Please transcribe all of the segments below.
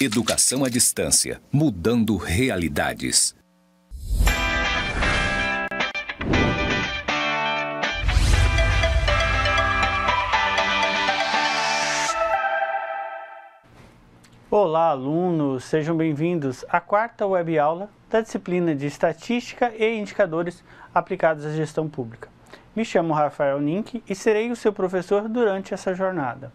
Educação à distância, mudando realidades. Olá, alunos! Sejam bem-vindos à quarta web-aula da disciplina de Estatística e Indicadores aplicados à gestão pública. Me chamo Rafael Nink e serei o seu professor durante essa jornada.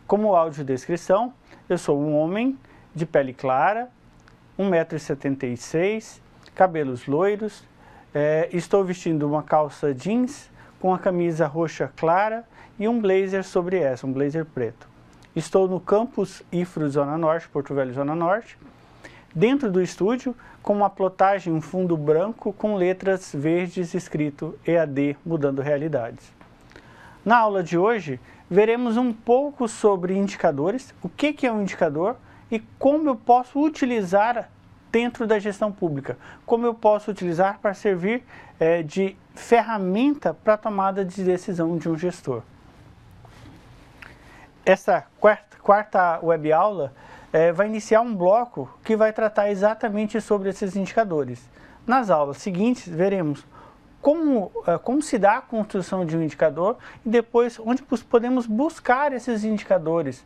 Como audiodescrição, eu sou um homem de pele clara, 1,76 m, cabelos loiros, estou vestindo uma calça jeans com a camisa roxa clara e um blazer sobre essa, um blazer preto. Estou no campus IFRO Zona Norte, Porto Velho Zona Norte, dentro do estúdio com uma plotagem, um fundo branco com letras verdes escrito EAD Mudando Realidades. Na aula de hoje, veremos um pouco sobre indicadores, o que é um indicador e como eu posso utilizar dentro da gestão pública, como eu posso utilizar para servir de ferramenta para a tomada de decisão de um gestor. Essa quarta web-aula vai iniciar um bloco que vai tratar exatamente sobre esses indicadores. Nas aulas seguintes, veremos como se dá a construção de um indicador e depois onde podemos buscar esses indicadores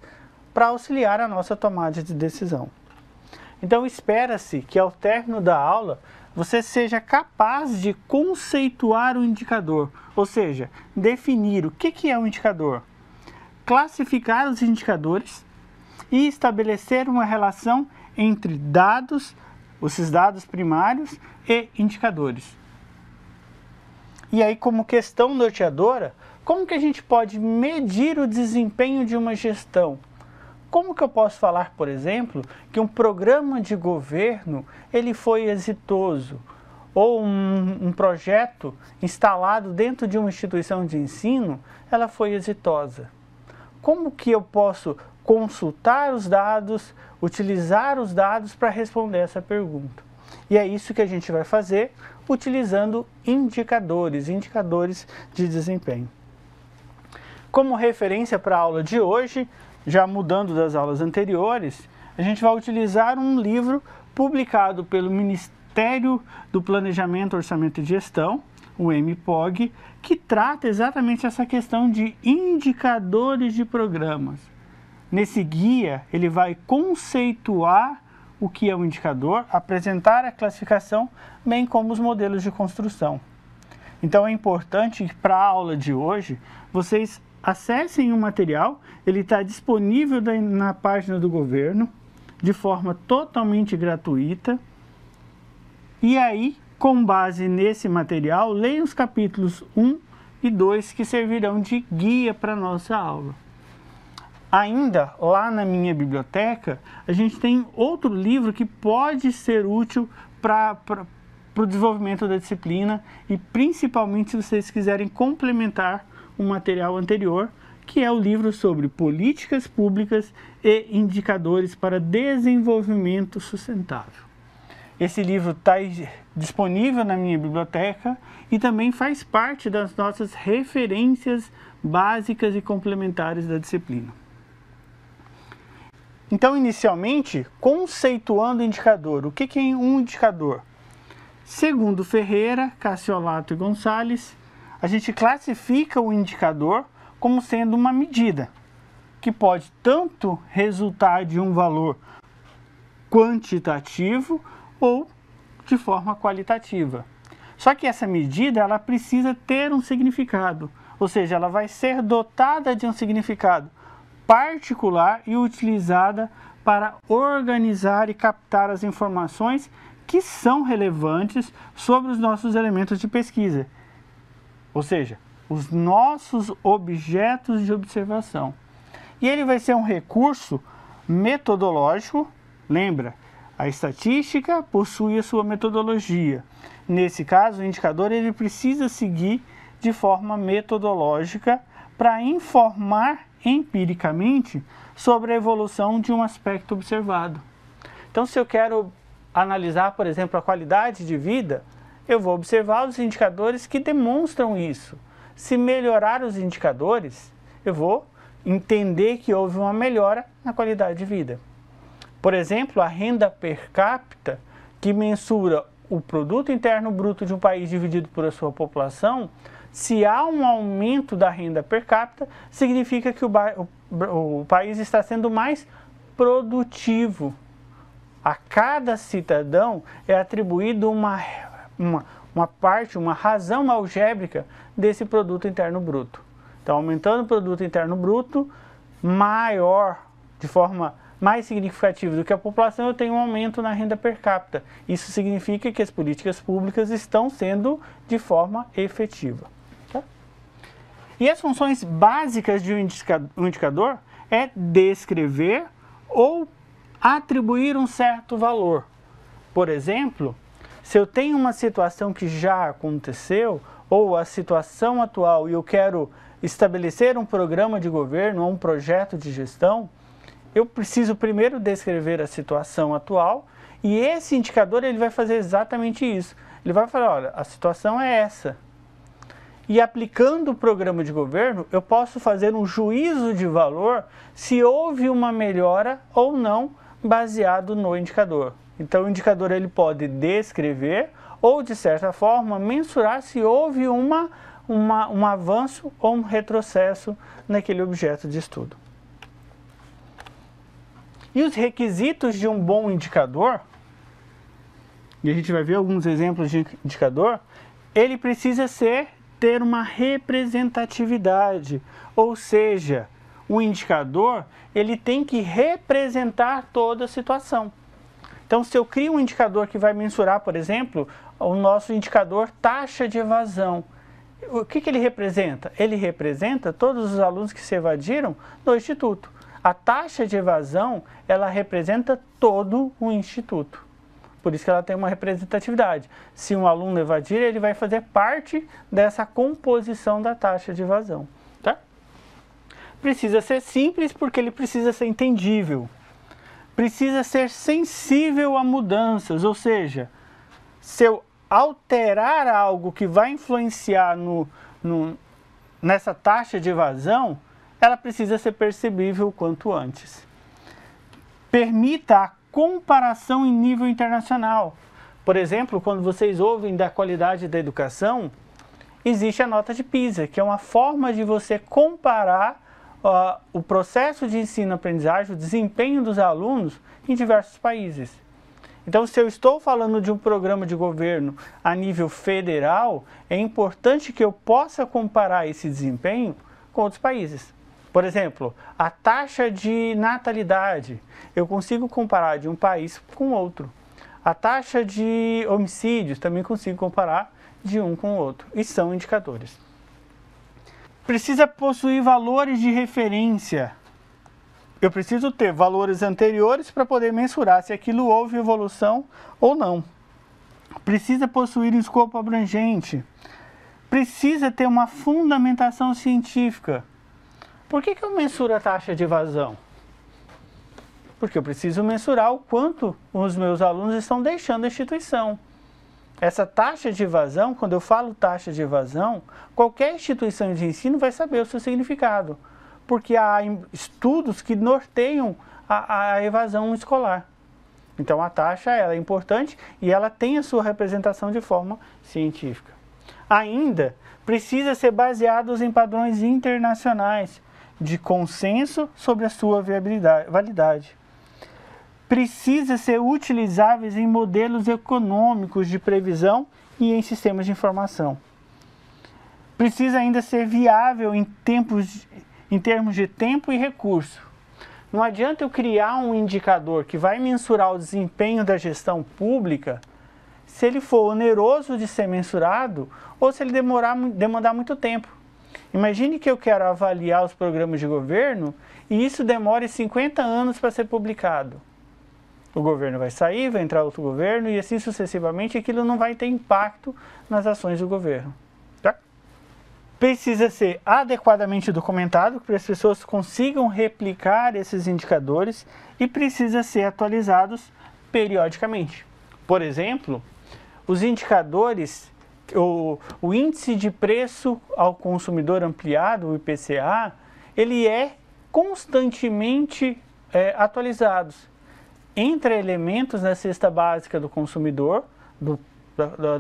para auxiliar a nossa tomada de decisão. Então, espera-se que ao término da aula, você seja capaz de conceituar o indicador, ou seja, definir o que é um indicador, classificar os indicadores e estabelecer uma relação entre dados, esses dados primários e indicadores. E aí, como questão norteadora, como que a gente pode medir o desempenho de uma gestão? Como que eu posso falar, por exemplo, que um programa de governo ele foi exitoso? Ou um projeto instalado dentro de uma instituição de ensino, ela foi exitosa? Como que eu posso consultar os dados, utilizar os dados para responder essa pergunta? E é isso que a gente vai fazer utilizando indicadores de desempenho. Como referência para a aula de hoje, já mudando das aulas anteriores, a gente vai utilizar um livro publicado pelo Ministério do Planejamento, Orçamento e Gestão, o MPOG, que trata exatamente essa questão de indicadores de programas. Nesse guia, ele vai conceituar o que é um indicador, apresentar a classificação, bem como os modelos de construção. Então é importante que para a aula de hoje, vocês acessem o material, ele está disponível na página do governo, de forma totalmente gratuita, e aí, com base nesse material, leiam os capítulos 1 e 2 que servirão de guia para a nossa aula. Ainda lá na minha biblioteca, a gente tem outro livro que pode ser útil para o desenvolvimento da disciplina e principalmente se vocês quiserem complementar o material anterior, que é o livro sobre políticas públicas e indicadores para desenvolvimento sustentável. Esse livro está disponível na minha biblioteca e também faz parte das nossas referências básicas e complementares da disciplina. Então, inicialmente, conceituando o indicador. O que é um indicador? Segundo Ferreira, Cassiolato e Gonçalves, a gente classifica o indicador como sendo uma medida, que pode tanto resultar de um valor quantitativo ou de forma qualitativa. Só que essa medida ela precisa ter um significado, ou seja, ela vai ser dotada de um significado particular e utilizada para organizar e captar as informações que são relevantes sobre os nossos elementos de pesquisa, ou seja, os nossos objetos de observação. E ele vai ser um recurso metodológico, lembra? A estatística possui a sua metodologia. Nesse caso, o indicador ele precisa seguir de forma metodológica para informar empiricamente sobre a evolução de um aspecto observado. Então, se eu quero analisar, por exemplo, a qualidade de vida, eu vou observar os indicadores que demonstram isso. Se melhorar os indicadores, eu vou entender que houve uma melhora na qualidade de vida. Por exemplo, a renda per capita, que mensura o produto interno bruto de um país dividido por sua população, se há um aumento da renda per capita, significa que o país está sendo mais produtivo. A cada cidadão é atribuído uma razão algébrica desse produto interno bruto. Então, aumentando o produto interno bruto maior, de forma mais significativa do que a população, eu tenho um aumento na renda per capita. Isso significa que as políticas públicas estão sendo de forma efetiva. Tá? E as funções básicas de um indicador é descrever ou atribuir um certo valor. Por exemplo, se eu tenho uma situação que já aconteceu, ou a situação atual, e eu quero estabelecer um programa de governo ou um projeto de gestão, eu preciso primeiro descrever a situação atual, e esse indicador ele vai fazer exatamente isso. Ele vai falar, olha, a situação é essa. E aplicando o programa de governo, eu posso fazer um juízo de valor se houve uma melhora ou não, baseado no indicador. Então, o indicador ele pode descrever ou, de certa forma, mensurar se houve um avanço ou um retrocesso naquele objeto de estudo. E os requisitos de um bom indicador, e a gente vai ver alguns exemplos de indicador, ele precisa ter uma representatividade, ou seja, o indicador ele tem que representar toda a situação. Então, se eu crio um indicador que vai mensurar, por exemplo, o nosso indicador taxa de evasão, o que ele representa? Ele representa todos os alunos que se evadiram no instituto. A taxa de evasão, ela representa todo o instituto. Por isso que ela tem uma representatividade. Se um aluno evadir, ele vai fazer parte dessa composição da taxa de evasão. Tá? Precisa ser simples porque ele precisa ser entendível. Precisa ser sensível a mudanças, ou seja, se eu alterar algo que vai influenciar nessa taxa de evasão, ela precisa ser percebível o quanto antes. Permita a comparação em nível internacional. Por exemplo, quando vocês ouvem da qualidade da educação, existe a nota de PISA, que é uma forma de você comparar o processo de ensino-aprendizagem, o desempenho dos alunos em diversos países. Então, se eu estou falando de um programa de governo a nível federal, é importante que eu possa comparar esse desempenho com outros países. Por exemplo, a taxa de natalidade, eu consigo comparar de um país com outro. A taxa de homicídios também consigo comparar de um com o outro. E são indicadores. Precisa possuir valores de referência. Eu preciso ter valores anteriores para poder mensurar se aquilo houve evolução ou não. Precisa possuir um escopo abrangente. Precisa ter uma fundamentação científica. Por que eu mensuro a taxa de evasão? Porque eu preciso mensurar o quanto os meus alunos estão deixando a instituição. Essa taxa de evasão, quando eu falo taxa de evasão, qualquer instituição de ensino vai saber o seu significado, porque há estudos que norteiam a evasão escolar. Então, a taxa ela é importante e ela tem a sua representação de forma científica. Ainda, precisa ser baseados em padrões internacionais de consenso sobre a sua validade. Precisa ser utilizáveis em modelos econômicos de previsão e em sistemas de informação. Precisa ainda ser viável em termos de tempo e recurso. Não adianta eu criar um indicador que vai mensurar o desempenho da gestão pública se ele for oneroso de ser mensurado ou se ele demandar muito tempo. Imagine que eu quero avaliar os programas de governo e isso demore 50 anos para ser publicado. O governo vai sair, vai entrar outro governo e assim sucessivamente, aquilo não vai ter impacto nas ações do governo. Tá? Precisa ser adequadamente documentado para que as pessoas consigam replicar esses indicadores e precisa ser atualizados periodicamente. Por exemplo, os indicadores, o índice de preço ao consumidor ampliado, o IPCA, ele é constantemente atualizado. entra elementos na cesta básica do consumidor,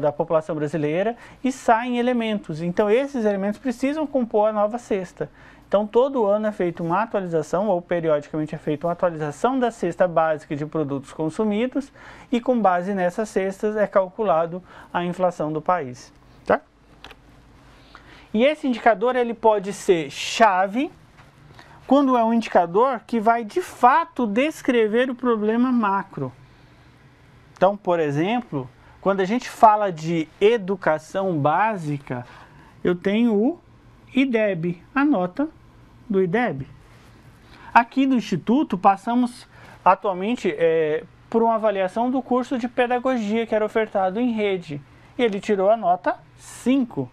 da população brasileira, e saem elementos. Então, esses elementos precisam compor a nova cesta. Então, todo ano é feita uma atualização, ou periodicamente é feita uma atualização da cesta básica de produtos consumidos, e com base nessas cestas é calculado a inflação do país. Tá? E esse indicador ele pode ser chave, quando é um indicador que vai de fato descrever o problema macro. Então, por exemplo, quando a gente fala de educação básica, eu tenho o IDEB, a nota do IDEB. Aqui no Instituto, passamos atualmente por uma avaliação do curso de pedagogia que era ofertado em rede. E ele tirou a nota 5,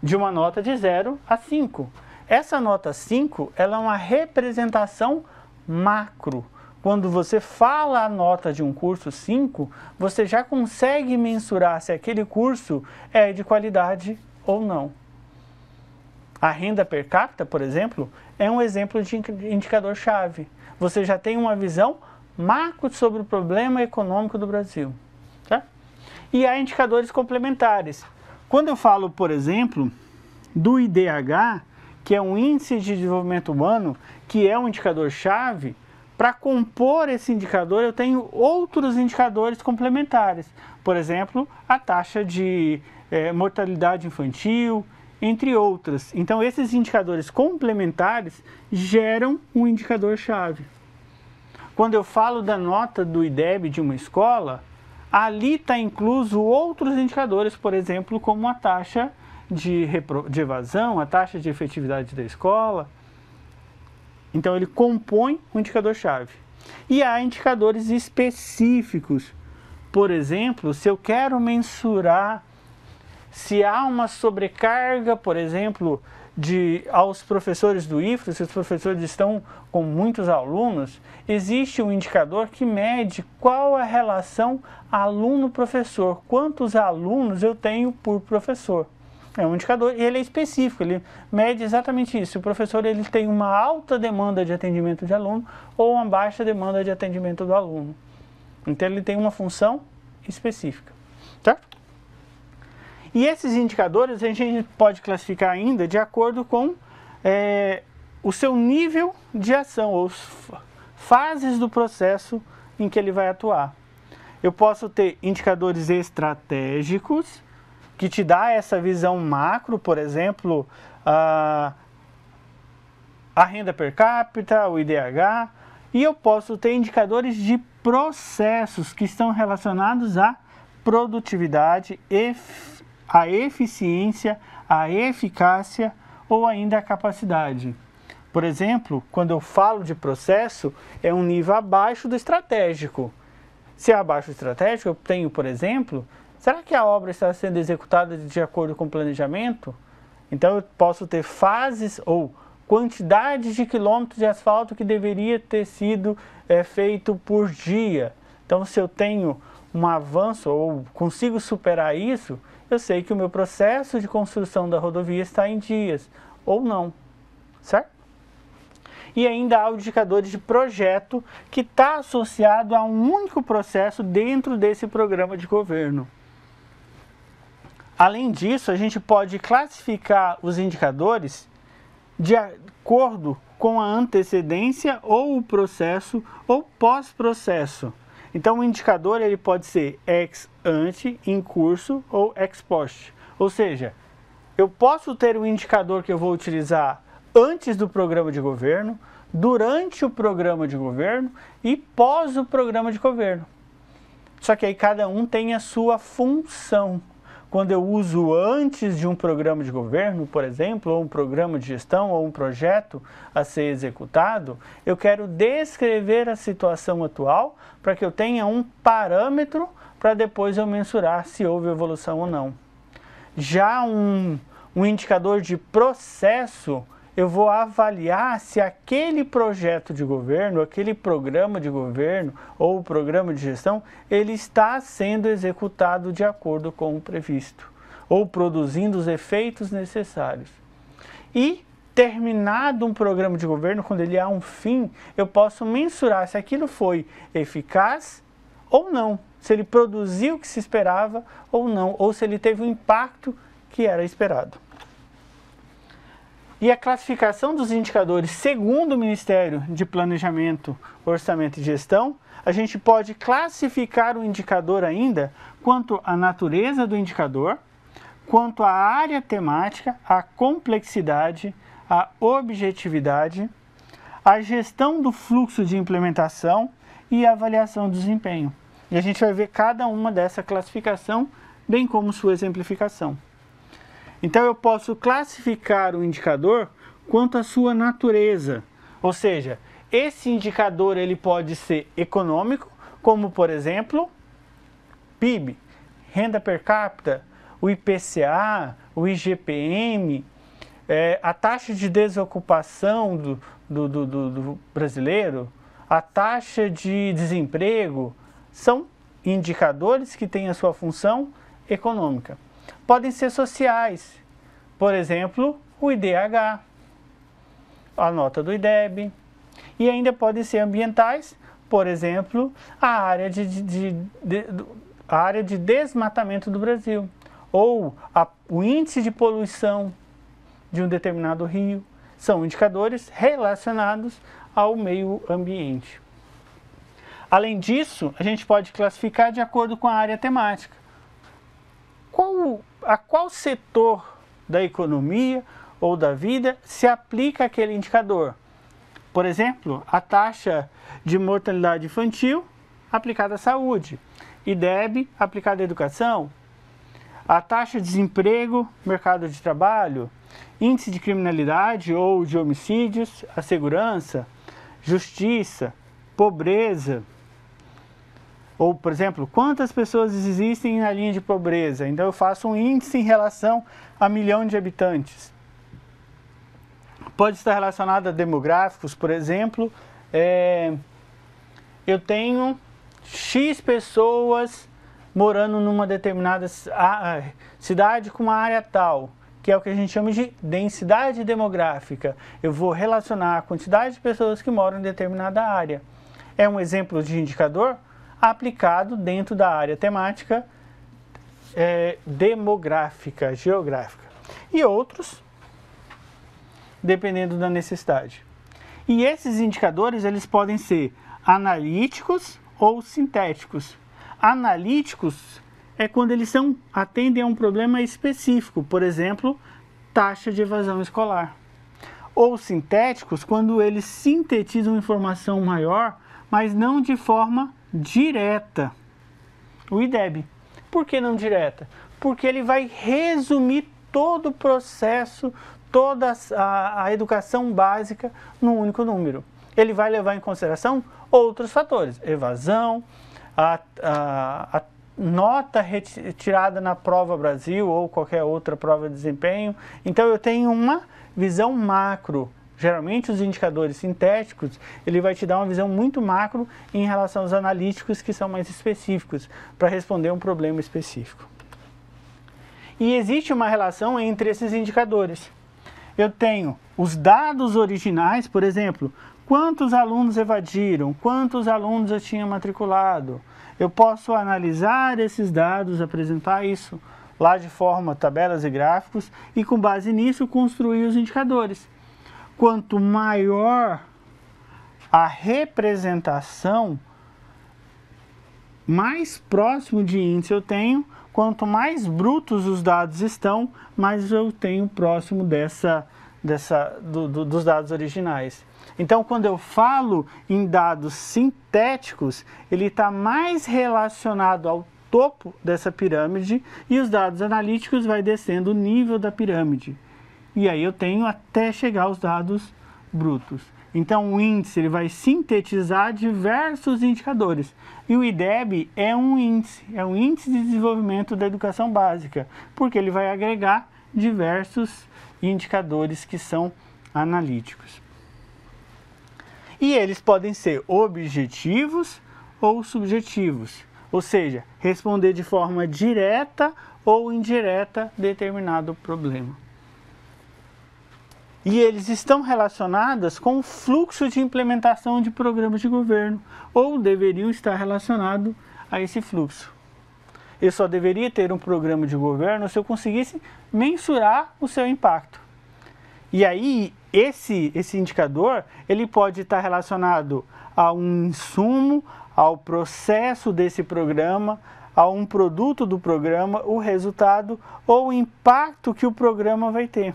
de uma nota de 0 a 5. Essa nota 5, ela é uma representação macro. Quando você fala a nota de um curso 5, você já consegue mensurar se aquele curso é de qualidade ou não. A renda per capita, por exemplo, é um exemplo de indicador-chave. Você já tem uma visão macro sobre o problema econômico do Brasil. Tá? E há indicadores complementares. Quando eu falo, por exemplo, do IDH, que é um Índice de Desenvolvimento Humano, que é um indicador-chave, para compor esse indicador eu tenho outros indicadores complementares. Por exemplo, a taxa de mortalidade infantil, entre outras. Então, esses indicadores complementares geram um indicador-chave. Quando eu falo da nota do IDEB de uma escola, ali está incluso outros indicadores, por exemplo, como a taxa de evasão, a taxa de efetividade da escola. Então, ele compõe um indicador-chave. E há indicadores específicos. Por exemplo, se eu quero mensurar se há uma sobrecarga, por exemplo, aos professores do IFRS, se os professores estão com muitos alunos, existe um indicador que mede qual a relação aluno-professor, quantos alunos eu tenho por professor. É um indicador, e ele é específico, ele mede exatamente isso. Se o professor ele tem uma alta demanda de atendimento de aluno ou uma baixa demanda de atendimento do aluno. Então, ele tem uma função específica. Certo? E esses indicadores a gente pode classificar ainda de acordo com o seu nível de ação, ou fases do processo em que ele vai atuar. Eu posso ter indicadores estratégicos, que te dá essa visão macro, por exemplo, a renda per capita, o IDH, e eu posso ter indicadores de processos que estão relacionados à produtividade, a eficiência, a eficácia ou ainda a capacidade. Por exemplo, quando eu falo de processo, é um nível abaixo do estratégico. Se é abaixo do estratégico, eu tenho, por exemplo, será que a obra está sendo executada de acordo com o planejamento? Então, eu posso ter fases ou quantidades de quilômetros de asfalto que deveria ter sido feito por dia. Então, se eu tenho um avanço ou consigo superar isso, eu sei que o meu processo de construção da rodovia está em dias, ou não, certo? E ainda há indicadores de projeto que está associado a um único processo dentro desse programa de governo. Além disso, a gente pode classificar os indicadores de acordo com a antecedência ou o processo ou pós-processo. Então, o indicador ele pode ser ex ante, em curso ou ex post. Ou seja, eu posso ter um indicador que eu vou utilizar antes do programa de governo, durante o programa de governo e pós o programa de governo. Só que aí cada um tem a sua função. Quando eu uso antes de um programa de governo, por exemplo, ou um programa de gestão, ou um projeto a ser executado, eu quero descrever a situação atual para que eu tenha um parâmetro para depois eu mensurar se houve evolução ou não. Já um indicador de processo, eu vou avaliar se aquele projeto de governo, aquele programa de governo ou programa de gestão, ele está sendo executado de acordo com o previsto, ou produzindo os efeitos necessários. E terminado um programa de governo, quando ele há um fim, eu posso mensurar se aquilo foi eficaz ou não, se ele produziu o que se esperava ou não, ou se ele teve o impacto que era esperado. E a classificação dos indicadores segundo o Ministério de Planejamento, Orçamento e Gestão, a gente pode classificar o indicador ainda quanto à natureza do indicador, quanto à área temática, à complexidade, à objetividade, à gestão do fluxo de implementação e à avaliação do desempenho. E a gente vai ver cada uma dessa classificação, bem como sua exemplificação. Então eu posso classificar o indicador quanto à sua natureza, ou seja, esse indicador ele pode ser econômico, como por exemplo, PIB, renda per capita, o IPCA, o IGPM, a taxa de desocupação do brasileiro, a taxa de desemprego, são indicadores que têm a sua função econômica. Podem ser sociais, por exemplo, o IDH, a nota do IDEB, e ainda podem ser ambientais, por exemplo, a área de desmatamento do Brasil, ou o índice de poluição de um determinado rio. São indicadores relacionados ao meio ambiente. Além disso, a gente pode classificar de acordo com a área temática. A qual setor da economia ou da vida se aplica aquele indicador? Por exemplo, a taxa de mortalidade infantil aplicada à saúde, IDEB aplicada à educação, a taxa de desemprego, mercado de trabalho, índice de criminalidade ou de homicídios, a segurança, justiça, pobreza. Ou, por exemplo, quantas pessoas existem na linha de pobreza? Então eu faço um índice em relação a 1 milhão de habitantes. Pode estar relacionado a demográficos, por exemplo, eu tenho X pessoas morando numa determinada cidade com uma área tal, que é o que a gente chama de densidade demográfica. Eu vou relacionar a quantidade de pessoas que moram em determinada área. É um exemplo de indicador aplicado dentro da área temática demográfica, geográfica. E outros, dependendo da necessidade. E esses indicadores, eles podem ser analíticos ou sintéticos. Analíticos é quando eles atendem a um problema específico, por exemplo, taxa de evasão escolar. Ou sintéticos, quando eles sintetizam informação maior, mas não de forma direta. O IDEB. Por que não direta? Porque ele vai resumir todo o processo, toda a educação básica num único número. Ele vai levar em consideração outros fatores, evasão, a nota retirada na prova Brasil ou qualquer outra prova de desempenho. Então eu tenho uma visão macro. Geralmente os indicadores sintéticos, ele vai te dar uma visão muito macro em relação aos analíticos, que são mais específicos, para responder um problema específico. E existe uma relação entre esses indicadores. Eu tenho os dados originais, por exemplo, quantos alunos evadiram, quantos alunos eu tinha matriculado. Eu posso analisar esses dados, apresentar isso lá de forma tabelas e gráficos e com base nisso construir os indicadores. Quanto maior a representação, mais próximo de índice eu tenho. Quanto mais brutos os dados estão, mais eu tenho próximo dos dados originais. Então, quando eu falo em dados sintéticos, ele está mais relacionado ao topo dessa pirâmide e os dados analíticos vai descendo o nível da pirâmide. E aí eu tenho até chegar aos dados brutos. Então o índice ele vai sintetizar diversos indicadores. E o IDEB é um índice de desenvolvimento da educação básica, porque ele vai agregar diversos indicadores que são analíticos. E eles podem ser objetivos ou subjetivos, ou seja, responder de forma direta ou indireta determinado problema. E eles estão relacionados com o fluxo de implementação de programas de governo, ou deveriam estar relacionados a esse fluxo. Eu só deveria ter um programa de governo se eu conseguisse mensurar o seu impacto. E aí, esse indicador, ele pode estar relacionado a um insumo, ao processo desse programa, a um produto do programa, o resultado ou o impacto que o programa vai ter.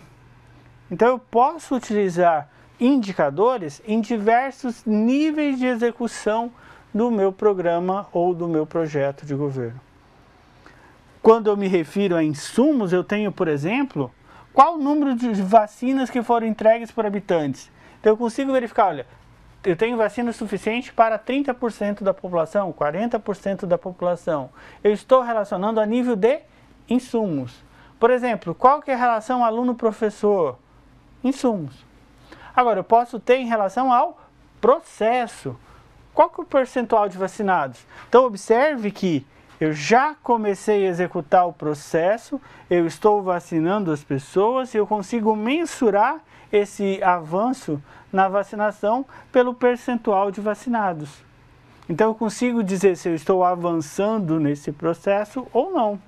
Então, eu posso utilizar indicadores em diversos níveis de execução do meu programa ou do meu projeto de governo. Quando eu me refiro a insumos, eu tenho, por exemplo, qual o número de vacinas que foram entregues por habitantes. Então, eu consigo verificar, olha, eu tenho vacina suficiente para 30% da população, 40% da população. Eu estou relacionando a nível de insumos. Por exemplo, qual que é a relação aluno-professor? Insumos. Agora, eu posso ter em relação ao processo. Qual que é o percentual de vacinados? Então, observe que eu já comecei a executar o processo, eu estou vacinando as pessoas e eu consigo mensurar esse avanço na vacinação pelo percentual de vacinados. Então, eu consigo dizer se eu estou avançando nesse processo ou não.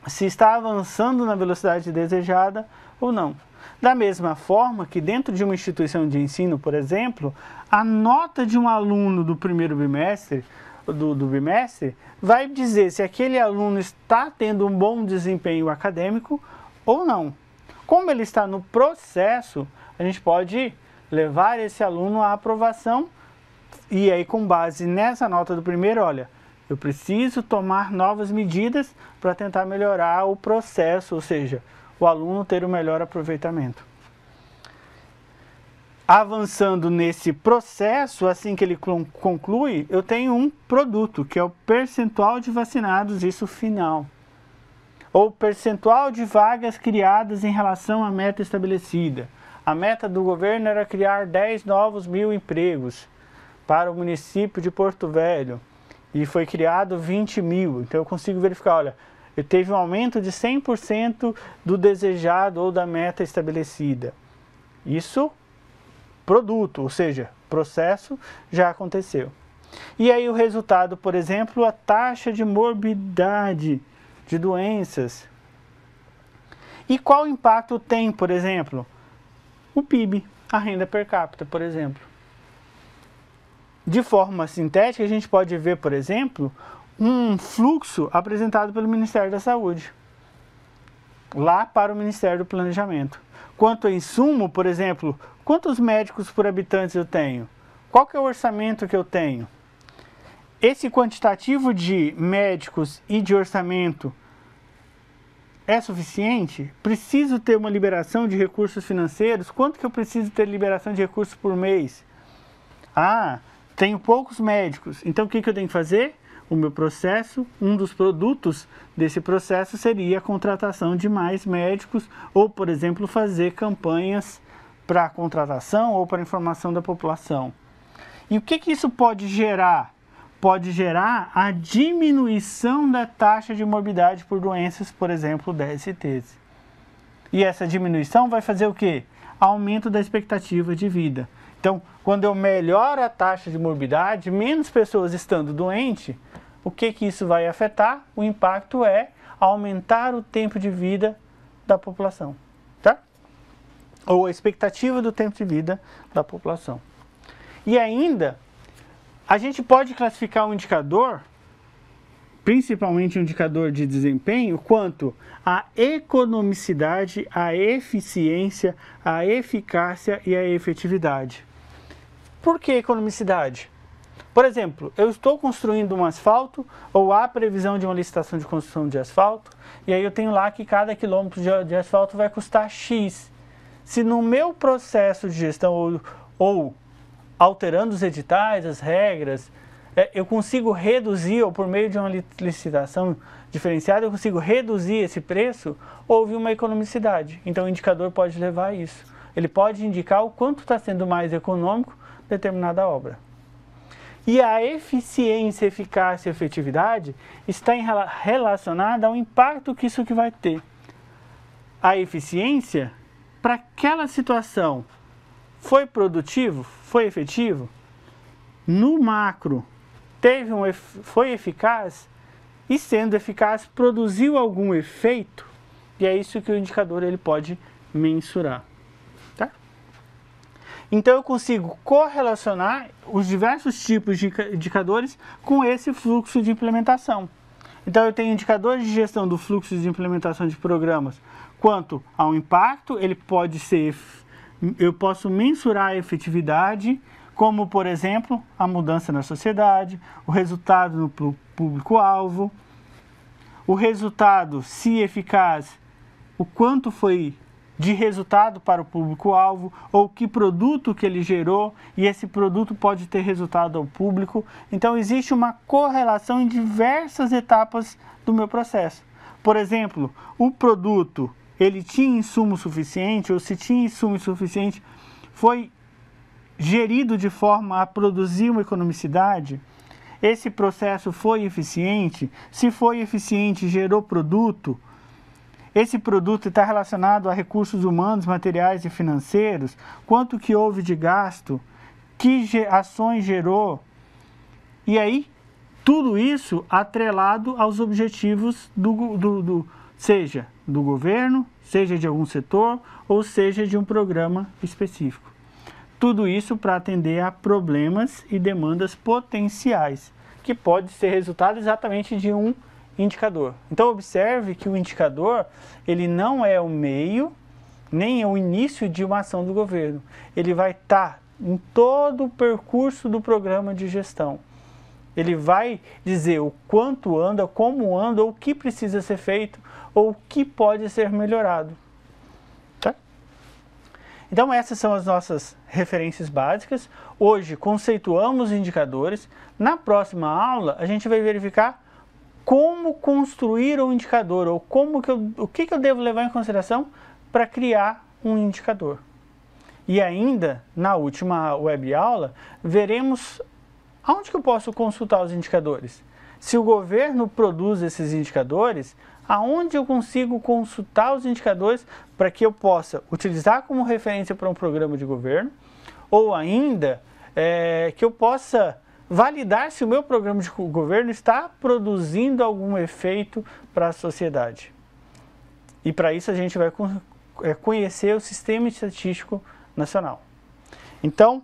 Se está avançando na velocidade desejada ou não. Da mesma forma que dentro de uma instituição de ensino, por exemplo, a nota de um aluno do primeiro bimestre, do bimestre, vai dizer se aquele aluno está tendo um bom desempenho acadêmico ou não. Como ele está no processo, a gente pode levar esse aluno à aprovação e aí com base nessa nota do primeiro, olha, eu preciso tomar novas medidas para tentar melhorar o processo, ou seja, o aluno ter o melhor aproveitamento. Avançando nesse processo, assim que ele conclui, eu tenho um produto, que é o percentual de vacinados, isso final. Ou percentual de vagas criadas em relação à meta estabelecida. A meta do governo era criar 10 novos mil empregos para o município de Porto Velho. E foi criado 20 mil. Então eu consigo verificar, olha, teve um aumento de 100% do desejado ou da meta estabelecida. Isso, produto, ou seja, processo já aconteceu. E aí o resultado, por exemplo, a taxa de morbidade de doenças. E qual impacto tem, por exemplo, o PIB, a renda per capita, por exemplo. De forma sintética, a gente pode ver, por exemplo, um fluxo apresentado pelo Ministério da Saúde, lá para o Ministério do Planejamento. Quanto a insumo, por exemplo, quantos médicos por habitantes eu tenho? Qual que é o orçamento que eu tenho? Esse quantitativo de médicos e de orçamento é suficiente? Preciso ter uma liberação de recursos financeiros? Quanto que eu preciso ter liberação de recursos por mês? Ah, tenho poucos médicos. Então o que eu tenho que fazer? O meu processo, um dos produtos desse processo seria a contratação de mais médicos ou, por exemplo, fazer campanhas para contratação ou para informação da população. E o que isso pode gerar? Pode gerar a diminuição da taxa de morbidade por doenças, por exemplo, DSTs. E essa diminuição vai fazer o quê? Aumento da expectativa de vida. Então, quando eu melhoro a taxa de morbidade, menos pessoas estando doentes, o que isso vai afetar? O impacto é aumentar o tempo de vida da população, tá? Ou a expectativa do tempo de vida da população. E ainda, a gente pode classificar um indicador, principalmente um indicador de desempenho, quanto a economicidade, a eficiência, a eficácia e a efetividade. Por que economicidade? Por exemplo, eu estou construindo um asfalto, ou há previsão de uma licitação de construção de asfalto, e aí eu tenho lá que cada quilômetro de asfalto vai custar X. Se no meu processo de gestão, ou alterando os editais, as regras, eu consigo reduzir, ou por meio de uma licitação diferenciada, eu consigo reduzir esse preço, houve uma economicidade. Então o indicador pode levar a isso. Ele pode indicar o quanto está sendo mais econômico determinada obra. E a eficiência, eficácia e efetividade está relacionada ao impacto que isso vai ter. A eficiência para aquela situação foi produtivo, foi efetivo, no macro foi eficaz, e sendo eficaz produziu algum efeito, e é isso que o indicador ele pode mensurar. Tá? Então eu consigo correlacionar os diversos tipos de indicadores com esse fluxo de implementação. Então eu tenho indicadores de gestão do fluxo de implementação de programas quanto ao impacto, eu posso mensurar a efetividade, como por exemplo a mudança na sociedade, o resultado no público-alvo, o resultado, se eficaz, o quanto foi de resultado para o público-alvo, ou que produto que ele gerou, e esse produto pode ter resultado ao público. Então existe uma correlação em diversas etapas do meu processo. Por exemplo, o produto, ele tinha insumo suficiente, ou se tinha insumo suficiente, foi gerido de forma a produzir uma economicidade? Esse processo foi eficiente? Se foi eficiente, gerou produto? Esse produto está relacionado a recursos humanos, materiais e financeiros? Quanto que houve de gasto? Que ações gerou? E aí, tudo isso atrelado aos objetivos seja do governo, seja de algum setor, ou seja de um programa específico. Tudo isso para atender a problemas e demandas potenciais, que pode ser resultado exatamente de um indicador. Então observe que o indicador, ele não é o meio, nem é o início de uma ação do governo. Ele vai estar em todo o percurso do programa de gestão. Ele vai dizer o quanto anda, como anda, ou o que precisa ser feito, ou o que pode ser melhorado. Tá? Então essas são as nossas referências básicas. Hoje conceituamos indicadores. Na próxima aula a gente vai verificar como construir um indicador, ou o que eu devo levar em consideração para criar um indicador. E ainda, na última web aula, veremos aonde que eu posso consultar os indicadores. Se o governo produz esses indicadores, aonde eu consigo consultar os indicadores para que eu possa utilizar como referência para um programa de governo, ou ainda que eu possa validar se o meu programa de governo está produzindo algum efeito para a sociedade. E para isso a gente vai conhecer o Sistema Estatístico Nacional. Então,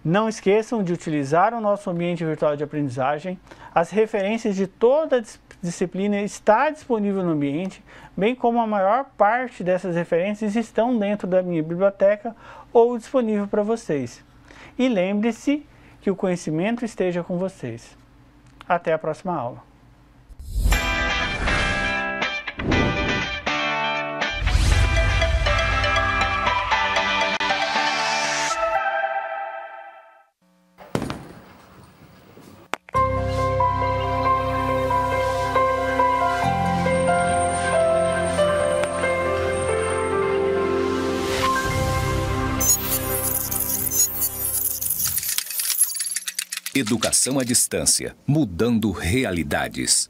não esqueçam de utilizar o nosso ambiente virtual de aprendizagem. As referências de toda a disciplina está disponível no ambiente, bem como a maior parte dessas referências estão dentro da minha biblioteca ou disponível para vocês. E lembre-se que o conhecimento esteja com vocês. Até a próxima aula. Educação à distância, mudando realidades.